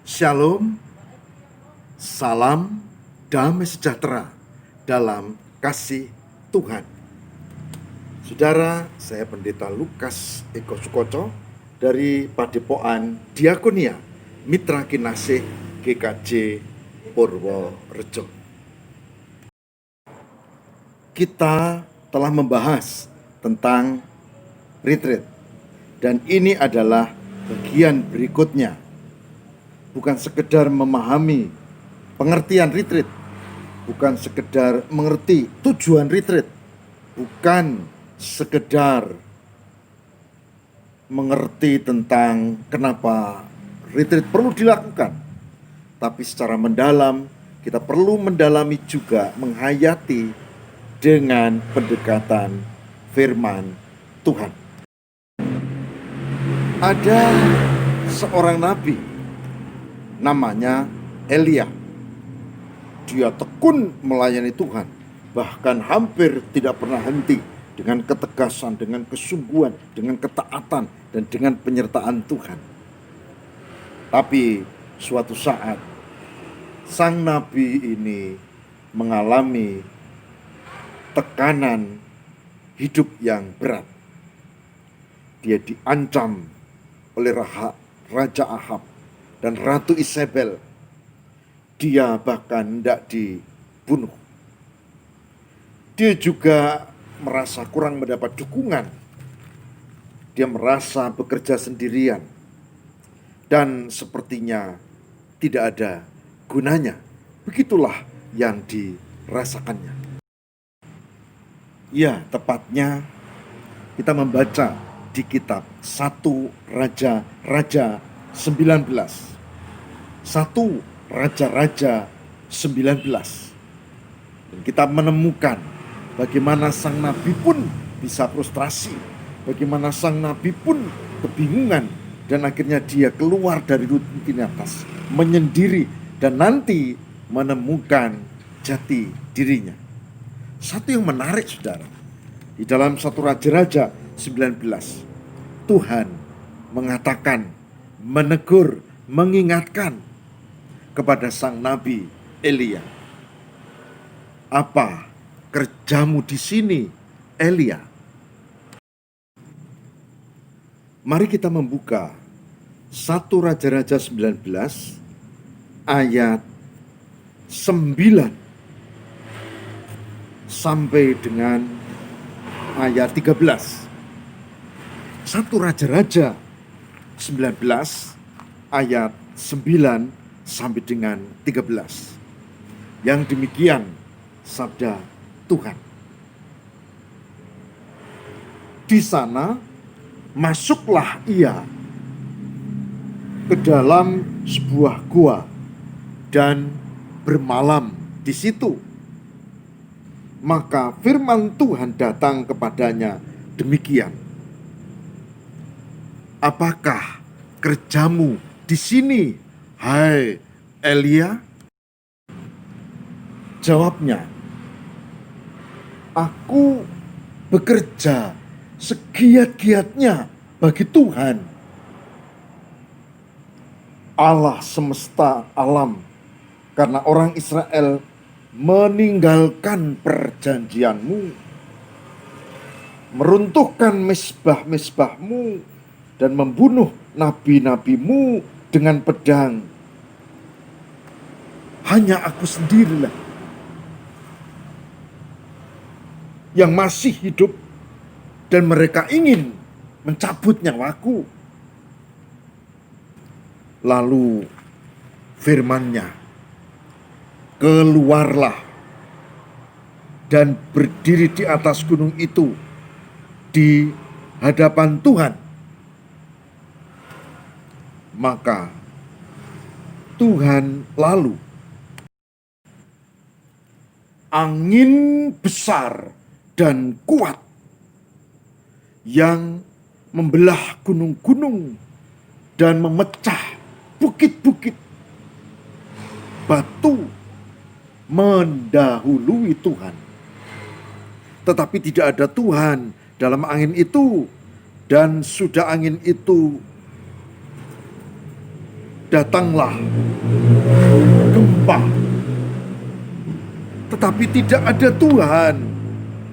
Shalom, salam, damai sejahtera dalam kasih Tuhan. Saudara, saya Pendeta Lukas Eko Sukoco dari Padepokan Diakonia Mitra Kinasih GKJ Purworejo. Kita telah membahas tentang retreat, dan ini adalah bagian berikutnya. Bukan sekedar memahami pengertian retreat, bukan sekedar mengerti tujuan retreat, bukan sekedar mengerti tentang kenapa retreat perlu dilakukan, tapi secara mendalam kita perlu mendalami juga, menghayati dengan pendekatan firman Tuhan. Ada seorang nabi namanya Elia. Dia tekun melayani Tuhan, bahkan hampir tidak pernah henti dengan ketegasan, dengan kesungguhan, dengan ketaatan, dan dengan penyertaan Tuhan. Tapi suatu saat sang nabi ini mengalami tekanan hidup yang berat. Dia diancam oleh Raja Ahab dan Ratu Isabel. Dia bahkan hendak dibunuh. Dia juga merasa kurang mendapat dukungan. Dia merasa bekerja sendirian dan sepertinya tidak ada gunanya. Begitulah yang dirasakannya. Ya, tepatnya kita membaca di kitab 1 Raja-Raja 19. 1 Raja-Raja 19. Dan kita menemukan bagaimana sang nabi pun bisa frustrasi, bagaimana sang nabi pun kebingungan, dan akhirnya dia keluar dari rutinitas, menyendiri, dan nanti menemukan jati dirinya. Satu yang menarik, saudara, di dalam 1 Raja-Raja 19, Tuhan mengatakan, menegur, mengingatkan kepada sang nabi Elia. Apa kerjamu di sini, Elia? Mari kita membuka 1 Raja-Raja 19 ayat 9 sampai dengan ayat 13. 1 Raja-Raja 19 ayat 9 sampai dengan 13. Yang demikian sabda Tuhan. Di sana masuklah ia ke dalam sebuah gua dan bermalam di situ. Maka firman Tuhan datang kepadanya demikian. Apakah kerjamu di sini, hai Elia? Jawabnya, aku bekerja segiat-giatnya bagi Tuhan, Allah semesta alam, karena orang Israel meninggalkan perjanjianmu, meruntuhkan mezbah-mezbahmu, dan membunuh nabi-nabimu dengan pedang. Hanya aku sendirilah yang masih hidup, dan mereka ingin mencabut nyawaku. Lalu firman-Nya, keluarlah dan berdiri di atas gunung itu di hadapan Tuhan. Maka Tuhan lalu angin besar dan kuat yang membelah gunung-gunung dan memecah bukit-bukit. Batu mendahului Tuhan, tetapi tidak ada Tuhan dalam angin itu, dan sudah angin itu datanglah gempa. Tetapi tidak ada Tuhan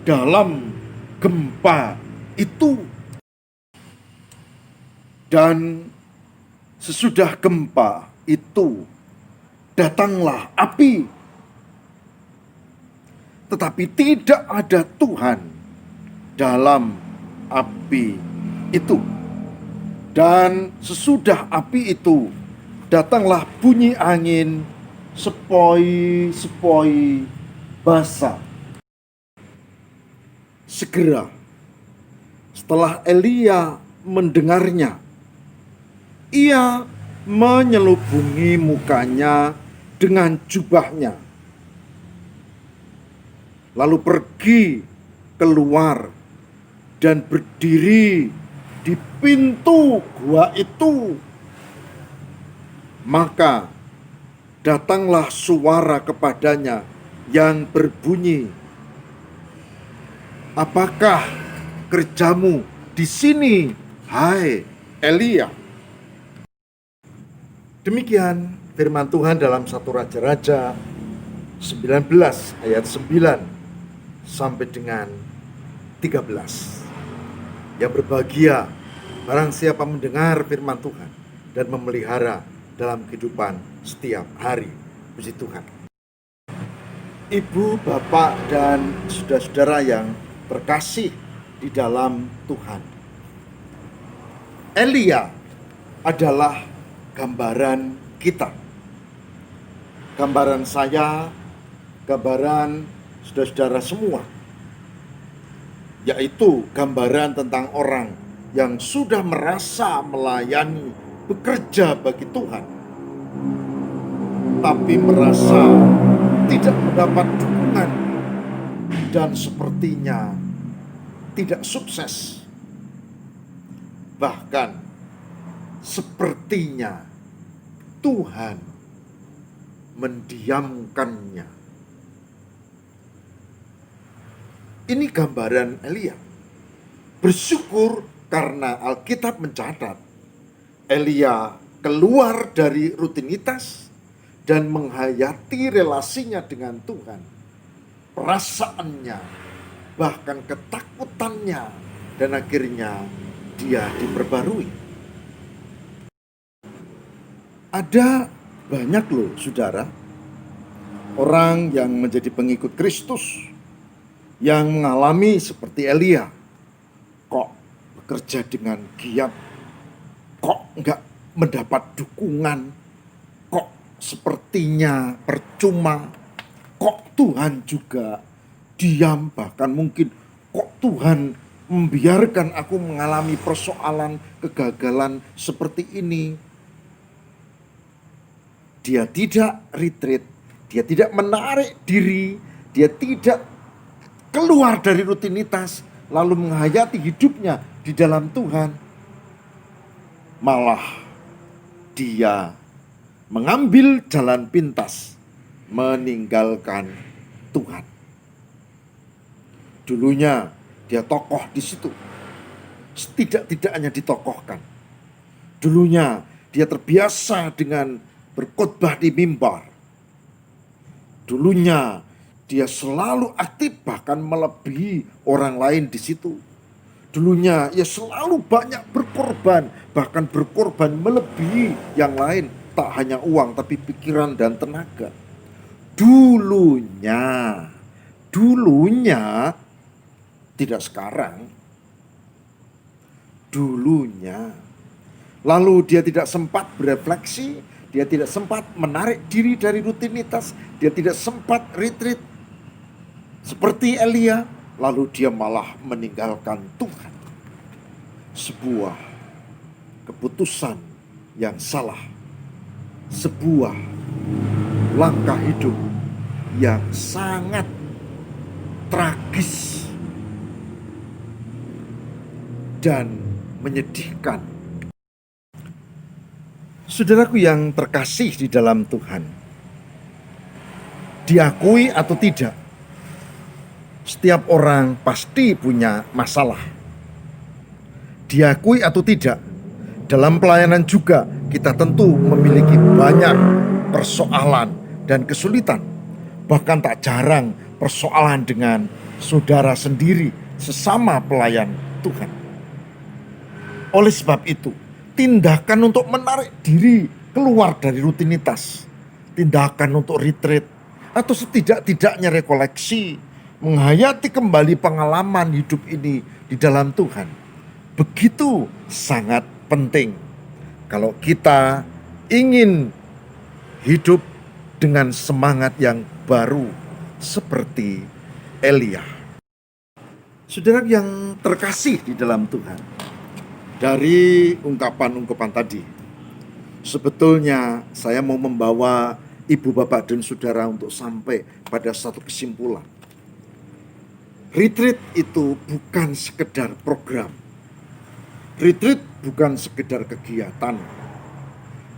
dalam gempa itu. Dan sesudah gempa itu datanglah api. Tetapi tidak ada Tuhan dalam api itu. Dan sesudah api itu datanglah bunyi angin sepoi-sepoi basah. Segera setelah Elia mendengarnya, ia menyelubungi mukanya dengan jubahnya, lalu pergi keluar dan berdiri di pintu gua itu. Maka datanglah suara kepadanya yang berbunyi, "Apakah kerjamu di sini, hai Elia?" Demikian firman Tuhan dalam 1 Raja-Raja 19 ayat 9 sampai dengan 13. Yang berbahagia barang siapa mendengar firman Tuhan dan memelihara dalam kehidupan setiap hari. Puji Tuhan. Ibu, bapak, dan saudara-saudara yang terkasih di dalam Tuhan, Elia adalah gambaran kita, gambaran saya, gambaran saudara-saudara semua, yaitu gambaran tentang orang yang sudah merasa melayani, bekerja bagi Tuhan, tapi merasa tidak mendapat dukungan dan sepertinya tidak sukses. Bahkan sepertinya Tuhan mendiamkannya. Ini gambaran Elia. Bersyukur karena Alkitab mencatat Elia keluar dari rutinitas dan menghayati relasinya dengan Tuhan. Perasaannya, bahkan ketakutannya, dan akhirnya dia diperbarui. Ada banyak loh saudara, orang yang menjadi pengikut Kristus yang mengalami seperti Elia. Kok bekerja dengan giat, kok enggak mendapat dukungan, kok sepertinya percuma, kok Tuhan juga diam, bahkan mungkin kok Tuhan membiarkan aku mengalami persoalan, kegagalan seperti ini. Dia tidak retreat, dia tidak menarik diri, dia tidak keluar dari rutinitas lalu menghayati hidupnya di dalam Tuhan. Malah dia mengambil jalan pintas, meninggalkan Tuhan. Dulunya dia tokoh di situ, setidak-tidaknya ditokohkan. Dulunya dia terbiasa dengan berkhotbah di mimbar. Dulunya dia selalu aktif, bahkan melebihi orang lain di situ. Dulunya ia selalu banyak berkorban, bahkan berkorban melebihi yang lain. Tak hanya uang, tapi pikiran dan tenaga. Dulunya, tidak sekarang. Dulunya. Lalu dia tidak sempat berefleksi, dia tidak sempat menarik diri dari rutinitas, dia tidak sempat retreat seperti Elia, lalu dia malah meninggalkan Tuhan. Sebuah keputusan yang salah, sebuah langkah hidup yang sangat tragis dan menyedihkan. Saudaraku yang terkasih di dalam Tuhan, diakui atau tidak, setiap orang pasti punya masalah. Diakui atau tidak, dalam pelayanan juga kita tentu memiliki banyak persoalan dan kesulitan. Bahkan tak jarang persoalan dengan saudara sendiri, sesama pelayan Tuhan. Oleh sebab itu, tindakan untuk menarik diri keluar dari rutinitas, tindakan untuk retreat, atau setidak-tidaknya rekoleksi, menghayati kembali pengalaman hidup ini di dalam Tuhan, begitu sangat penting kalau kita ingin hidup dengan semangat yang baru seperti Elia. Saudara yang terkasih di dalam Tuhan, dari ungkapan-ungkapan tadi, sebetulnya saya mau membawa ibu, bapak, dan saudara untuk sampai pada satu kesimpulan. Retreat itu bukan sekedar program. Retreat bukan sekedar kegiatan.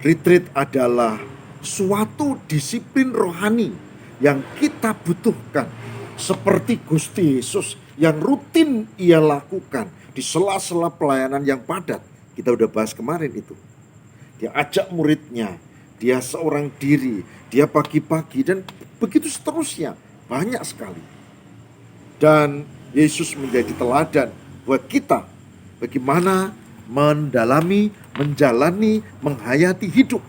Retreat adalah suatu disiplin rohani yang kita butuhkan, seperti Gusti Yesus yang rutin ia lakukan di sela-sela pelayanan yang padat. Kita udah bahas kemarin itu. Dia ajak muridnya, dia seorang diri, dia pagi-pagi, dan begitu seterusnya. Banyak sekali. Dan Yesus menjadi teladan buat kita bagaimana mendalami, menjalani, menghayati hidup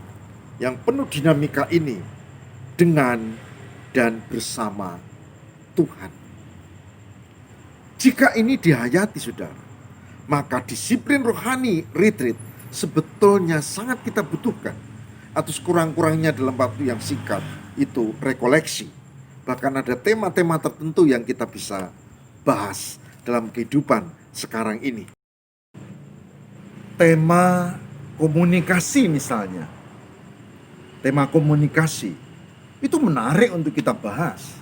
yang penuh dinamika ini dengan dan bersama Tuhan. Jika ini dihayati, saudara, maka disiplin rohani retreat sebetulnya sangat kita butuhkan. Atau sekurang-kurangnya dalam waktu yang singkat itu rekoleksi. Bahkan ada tema-tema tertentu yang kita bisa bahas dalam kehidupan sekarang ini. Tema komunikasi misalnya. Tema komunikasi itu menarik untuk kita bahas.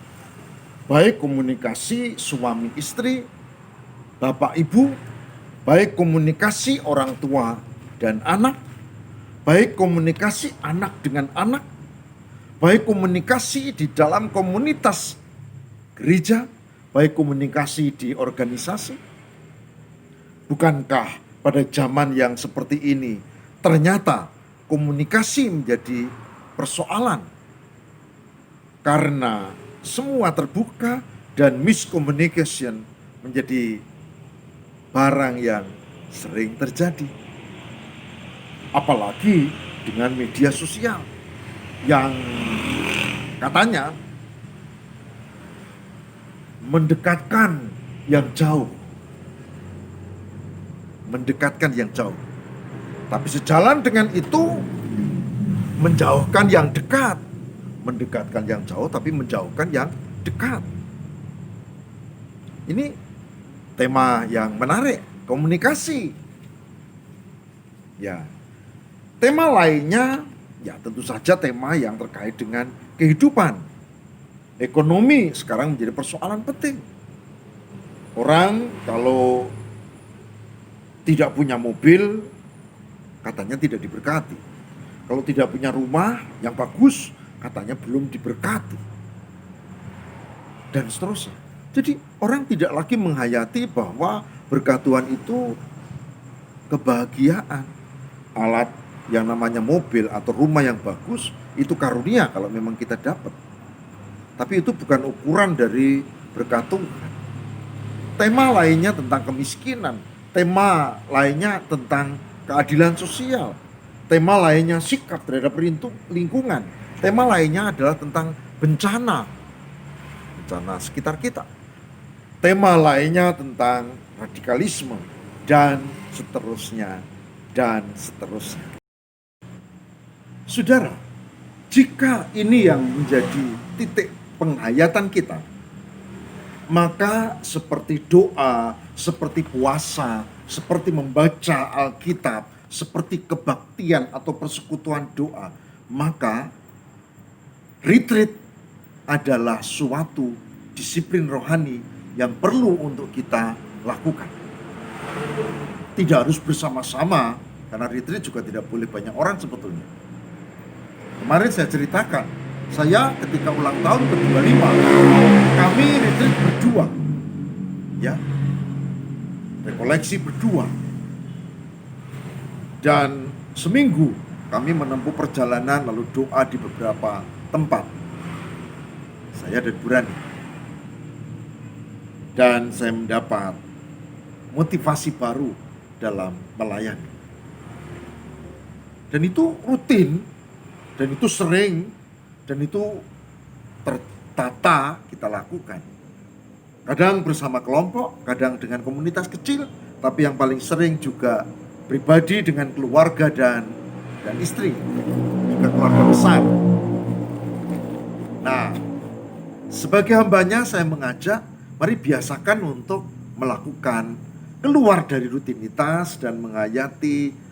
Baik komunikasi suami istri, bapak ibu, baik komunikasi orang tua dan anak, baik komunikasi anak dengan anak, baik komunikasi di dalam komunitas gereja, baik komunikasi di organisasi. Bukankah pada zaman yang seperti ini ternyata komunikasi menjadi persoalan? Karena semua terbuka dan miscommunication menjadi barang yang sering terjadi. Apalagi dengan media sosial yang katanya mendekatkan yang jauh. Mendekatkan yang jauh. Tapi sejalan dengan itu menjauhkan yang dekat. Mendekatkan yang jauh tapi menjauhkan yang dekat. Ini tema yang menarik, komunikasi. Ya. Tema lainnya ya tentu saja tema yang terkait dengan kehidupan. Ekonomi sekarang menjadi persoalan penting. Orang kalau tidak punya mobil, katanya tidak diberkati. Kalau tidak punya rumah yang bagus, katanya belum diberkati. Dan seterusnya. Jadi orang tidak lagi menghayati bahwa berkat Tuhan itu kebahagiaan. Alat yang namanya mobil atau rumah yang bagus itu karunia kalau memang kita dapat. Tapi itu bukan ukuran dari berkat Tuhan. Tema lainnya tentang kemiskinan. Tema lainnya tentang keadilan sosial. Tema lainnya sikap terhadap lingkungan. Tema lainnya adalah tentang bencana sekitar kita. Tema lainnya tentang radikalisme dan seterusnya dan seterusnya. Saudara, jika ini yang menjadi titik penghayatan kita, maka seperti doa, seperti puasa, seperti membaca Alkitab, seperti kebaktian atau persekutuan doa, maka retreat adalah suatu disiplin rohani yang perlu untuk kita lakukan. Tidak harus bersama-sama, karena retreat juga tidak boleh banyak orang sebetulnya. Kemarin saya ceritakan, saya ketika ulang tahun ke-25, kami retreat berdua. Ya. Rekoleksi berdua. Dan seminggu kami menempuh perjalanan lalu doa di beberapa tempat. Saya dan Burani. Dan saya mendapat motivasi baru dalam melayani. Dan itu rutin, dan itu sering, dan itu tertata kita lakukan. Kadang bersama kelompok, kadang dengan komunitas kecil, tapi yang paling sering juga pribadi dengan keluarga dan istri, juga keluarga besar. Nah, sebagai hambanya saya mengajak, mari biasakan untuk melakukan keluar dari rutinitas dan menghayati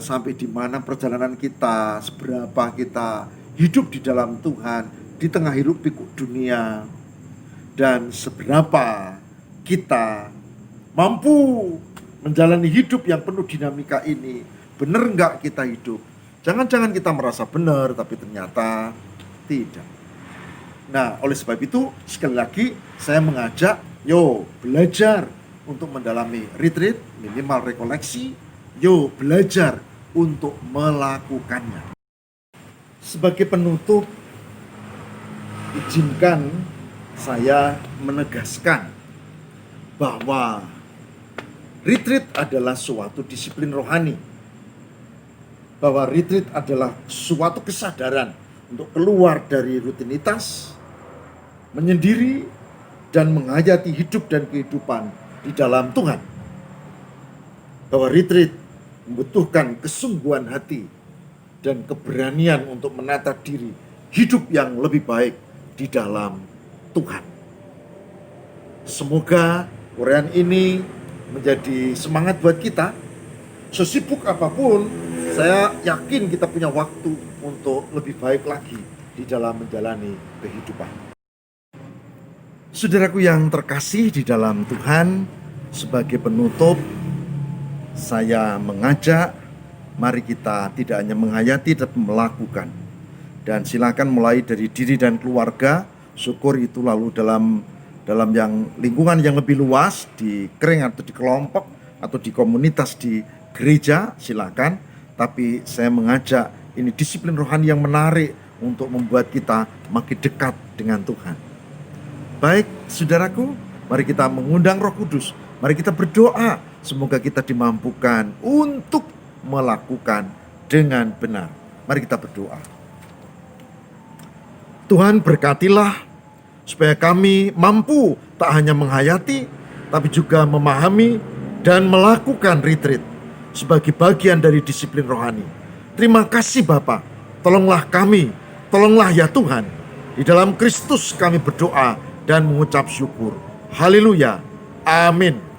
sampai di mana perjalanan kita, seberapa kita hidup di dalam Tuhan, di tengah hiruk pikuk dunia, dan seberapa kita mampu menjalani hidup yang penuh dinamika ini. Benar enggak kita hidup? Jangan-jangan kita merasa benar, tapi ternyata tidak. Nah, oleh sebab itu, sekali lagi saya mengajak, belajar untuk mendalami retreat, minimal rekoleksi, belajar untuk melakukannya. Sebagai penutup, izinkan saya menegaskan bahwa retreat adalah suatu disiplin rohani. Bahwa retreat adalah suatu kesadaran untuk keluar dari rutinitas, menyendiri, dan menghayati hidup dan kehidupan di dalam Tuhan. Bahwa retreat membutuhkan kesungguhan hati dan keberanian untuk menata diri hidup yang lebih baik di dalam Tuhan. Semoga uraian ini menjadi semangat buat kita. Sesibuk apapun, saya yakin kita punya waktu untuk lebih baik lagi di dalam menjalani kehidupan. Saudaraku yang terkasih di dalam Tuhan, sebagai penutup, saya mengajak, mari kita tidak hanya menghayati tapi melakukan. Dan silakan mulai dari diri dan keluarga, syukur itu lalu dalam yang lingkungan yang lebih luas, di kering atau di kelompok atau di komunitas di gereja, silakan. Tapi saya mengajak, ini disiplin rohani yang menarik untuk membuat kita makin dekat dengan Tuhan. Baik, saudaraku, mari kita mengundang Roh Kudus. Mari kita berdoa, semoga kita dimampukan untuk melakukan dengan benar. Mari kita berdoa. Tuhan, berkatilah supaya kami mampu tak hanya menghayati, tapi juga memahami dan melakukan retreat sebagai bagian dari disiplin rohani. Terima kasih Bapa, tolonglah kami, tolonglah ya Tuhan. Di dalam Kristus kami berdoa dan mengucap syukur. Haleluya. Amin.